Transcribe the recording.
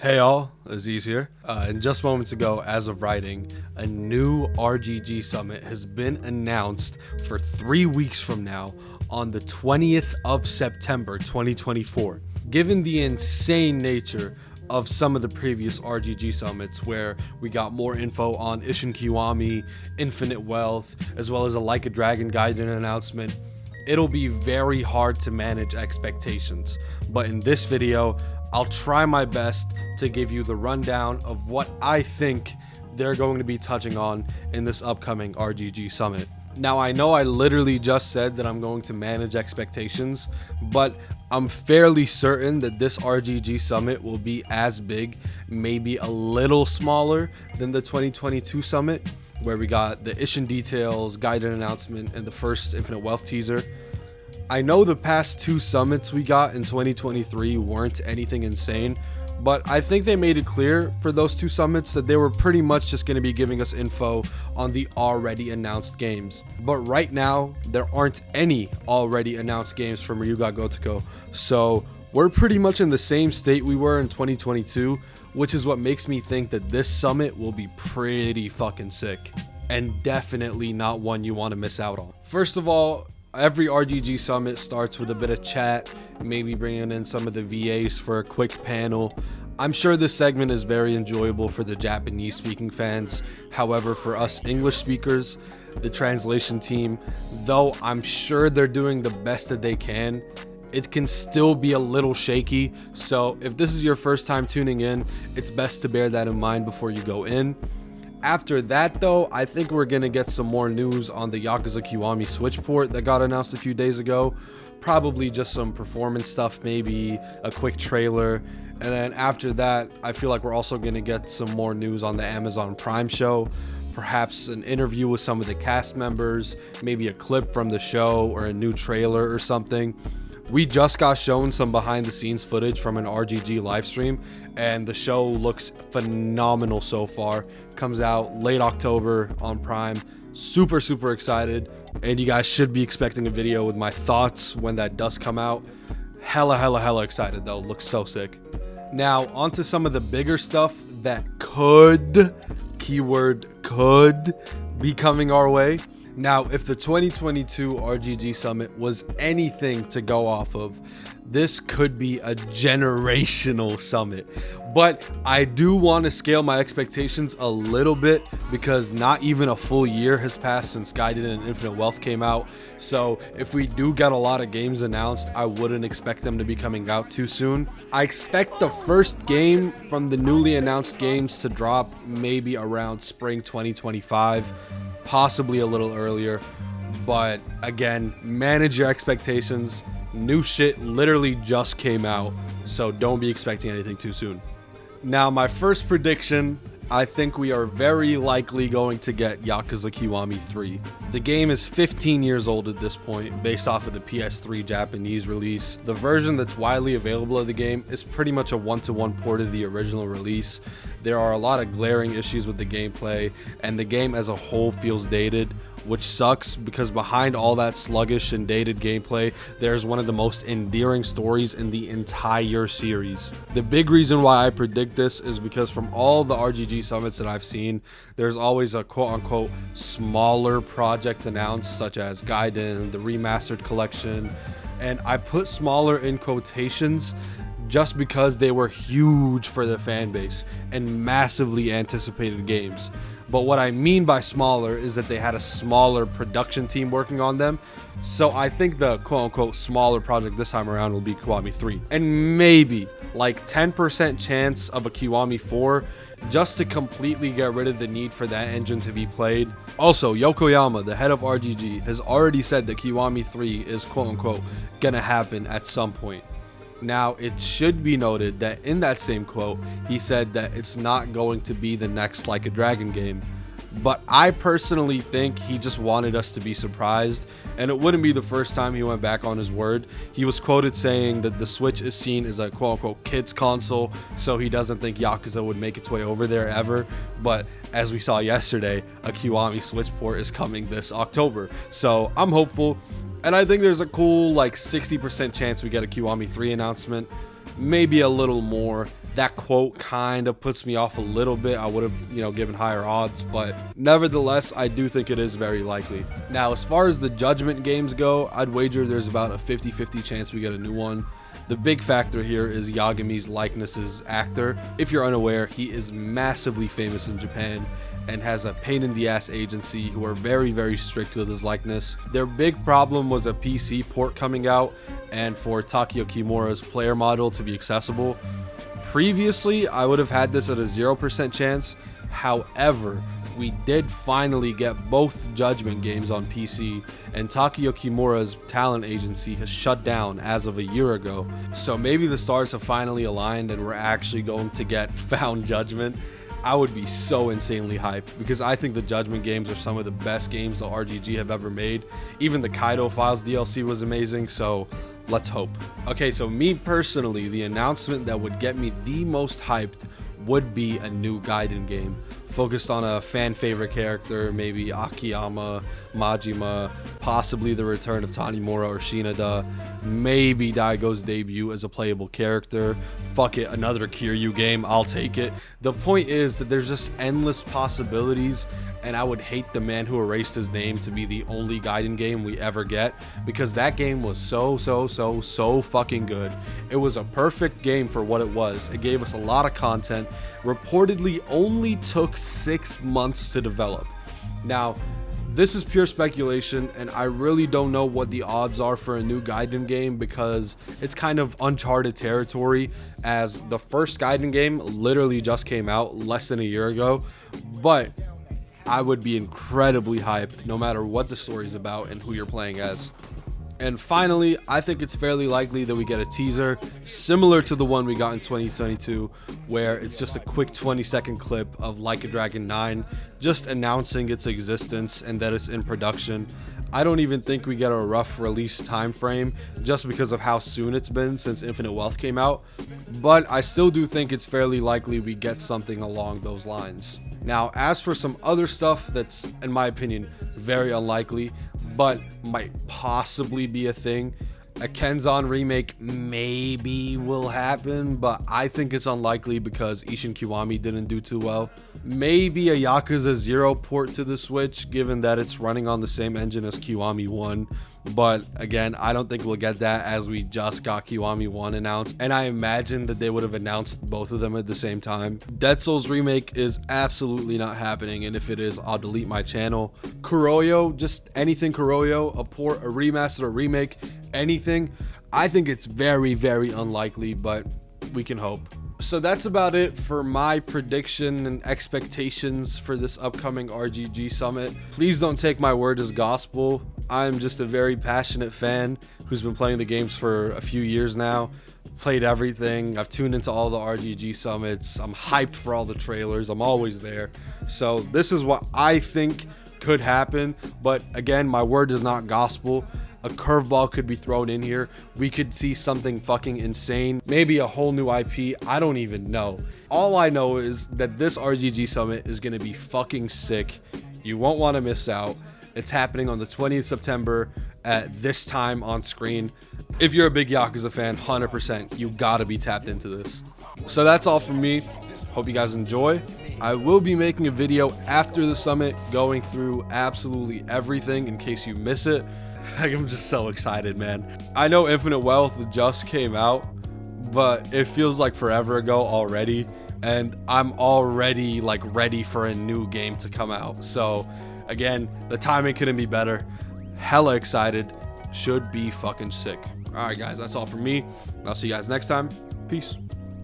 Hey all, Aziz here. And just moments ago, as of writing, a new RGG summit has been announced for 3 weeks from now on the 20th of September 2024. Given the insane nature of some of the previous RGG summits where we got more info on Ishin Kiwami, Infinite Wealth, as well as a Like a Dragon guidance announcement, it'll be very hard to manage expectations. But in this video, I'll try my best to give you the rundown of what I think they're going to be touching on in this upcoming RGG summit. Now, I know I literally just said that I'm going to manage expectations, but I'm fairly certain that this RGG summit will be as big, maybe a little smaller than the 2022 summit, where we got the Ishin details, guided announcement, and the first Infinite Wealth teaser. I know the past 2 summits we got in 2023 weren't anything insane, but I think they made it clear for those 2 summits that they were pretty much just going to be giving us info on the already announced games. But right now, there aren't any already announced games from Ryuga Gotoku, so we're pretty much in the same state we were in 2022, which is what makes me think that this summit will be pretty fucking sick, and definitely not one you want to miss out on. First of all, every RGG summit starts with a bit of chat, maybe bringing in some of the VAs for a quick panel. I'm sure this segment is very enjoyable for the Japanese speaking fans. However, for us English speakers, the translation team, though I'm sure they're doing the best that they can, it can still be a little shaky. So if this is your first time tuning in, it's best to bear that in mind before you go in. After that though, I think we're gonna get some more news on the Yakuza Kiwami Switch port that got announced a few days ago. Probably just some performance stuff, maybe a quick trailer. And then after that, I feel like we're also gonna get some more news on the Amazon Prime show. Perhaps an interview with some of the cast members, maybe a clip from the show or a new trailer or something. We just got shown some behind the scenes footage from an RGG livestream, and the show looks phenomenal so far. Comes out late October on Prime. Super excited, and you guys should be expecting a video with my thoughts when that does come out. Hella excited though, looks so sick. Now onto some of the bigger stuff that could, keyword could, be coming our way. Now, if the 2022 RGG Summit was anything to go off of, this could be a generational summit. But I do want to scale my expectations a little bit because not even a full year has passed since Guided and Infinite Wealth came out. So if we do get a lot of games announced, I wouldn't expect them to be coming out too soon. I expect the first game from the newly announced games to drop maybe around spring 2025. Possibly a little earlier, but again, manage your expectations. New shit literally just came out, so don't be expecting anything too soon. Now, my first prediction, I think we are very likely going to get Yakuza Kiwami 3. The game is 15 years old at this point, based off of the PS3 Japanese release. The version that's widely available of the game is pretty much a one-to-one port of the original release. There are a lot of glaring issues with the gameplay, and the game as a whole feels dated, which sucks because behind all that sluggish and dated gameplay, there's one of the most endearing stories in the entire series. The big reason why I predict this is because from all the RGG summits that I've seen, there's always a quote-unquote smaller project announced, such as Gaiden, the Remastered Collection, and I put smaller in quotations just because they were huge for the fan base and massively anticipated games. But what I mean by smaller is that they had a smaller production team working on them. So I think the quote-unquote smaller project this time around will be Kiwami 3. And maybe like 10% chance of a Kiwami 4 just to completely get rid of the need for that engine to be played. Also, Yokoyama, the head of RGG, has already said that Kiwami 3 is quote-unquote gonna happen at some point. Now, it should be noted that in that same quote, he said that it's not going to be the next Like a Dragon game. But I personally think he just wanted us to be surprised, and it wouldn't be the first time he went back on his word. He was quoted saying that the Switch is seen as a quote-unquote kids console, so he doesn't think Yakuza would make its way over there ever. But as we saw yesterday, a Kiwami Switch port is coming this October, so I'm hopeful. And I think there's a cool like 60% chance we get a Kiwami 3 announcement. maybe a little more. That quote kind of puts me off a little bit. I would have, given higher odds, but nevertheless, I do think it is very likely. Now, as far as the Judgment games go, I'd wager there's about a 50-50 chance we get a new one. The big factor here is Yagami's likeness as actor. If you're unaware, he is massively famous in Japan and has a pain in the ass agency who are very, very strict with his likeness. Their big problem was a PC port coming out and for Takeo Kimura's player model to be accessible. Previously, I would have had this at a 0% chance. However, we did finally get both Judgment games on PC, and Takeo Kimura's talent agency has shut down as of a year ago. So maybe the stars have finally aligned and we're actually going to get Found Judgment. I would be so insanely hyped because I think the Judgment games are some of the best games the RGG have ever made. Even the Kaido Files DLC was amazing, so let's hope. Okay, so me personally, the announcement that would get me the most hyped would be a new Gaiden game focused on a fan favorite character, maybe Akiyama, Majima, possibly the return of Tanimura or Shinada, maybe Daigo's debut as a playable character. Fuck it, another Kiryu game, I'll take it. The point is that there's just endless possibilities, and I would hate The Man Who Erased His Name to be the only Gaiden game we ever get, because that game was so fucking good. It was a perfect game for what it was. It gave us a lot of content, reportedly only took 6 months to develop. Now, this is pure speculation, and I really don't know what the odds are for a new Gaiden game because it's kind of uncharted territory, as the first Gaiden game literally just came out less than a year ago. But I would be incredibly hyped no matter what the story's about and who you're playing as. And finally, I think it's fairly likely that we get a teaser similar to the one we got in 2022, where it's just a quick 20-second clip of Like a Dragon 9 just announcing its existence and that it's in production. I don't even think we get a rough release time frame just because of how soon it's been since Infinite Wealth came out, but I still do think it's fairly likely we get something along those lines. Now, as for some other stuff that's, in my opinion, very unlikely, but might possibly be a thing, a Kenzan remake maybe will happen, but I think it's unlikely because Ishin Kiwami didn't do too well. Maybe a Yakuza 0 port to the Switch, given that it's running on the same engine as Kiwami 1. But again, I don't think we'll get that as we just got Kiwami 1 announced, and I imagine that they would have announced both of them at the same time. Dead Souls remake is absolutely not happening, and if it is, I'll delete my channel. Kuroyo, just anything Kuroyo, a port, a remaster, a remake, anything, I think it's very unlikely, but we can hope. So that's about it for my prediction and expectations for this upcoming RGG summit. Please don't take my word as gospel. I'm just a very passionate fan who's been playing the games for a few years now. Played everything. I've tuned into all the RGG summits. I'm hyped for all the trailers. I'm always there. So this is what I think could happen, but again, my word is not gospel. A curveball could be thrown in here. We could see something fucking insane. Maybe a whole new IP. I don't even know. All I know is that this RGG summit is going to be fucking sick. You won't want to miss out. It's happening on the 20th September at this time on screen. If you're a big Yakuza fan, 100%, you gotta be tapped into this. So that's all from me. Hope you guys enjoy. I will be making a video after the summit going through absolutely everything in case you miss it. I'm just so excited, man. I know Infinite Wealth just came out, but it feels like forever ago already, and I'm already like ready for a new game to come out. So again, the timing couldn't be better. Hella excited. Should be fucking sick. All right, guys, that's all from me. I'll see you guys next time. Peace.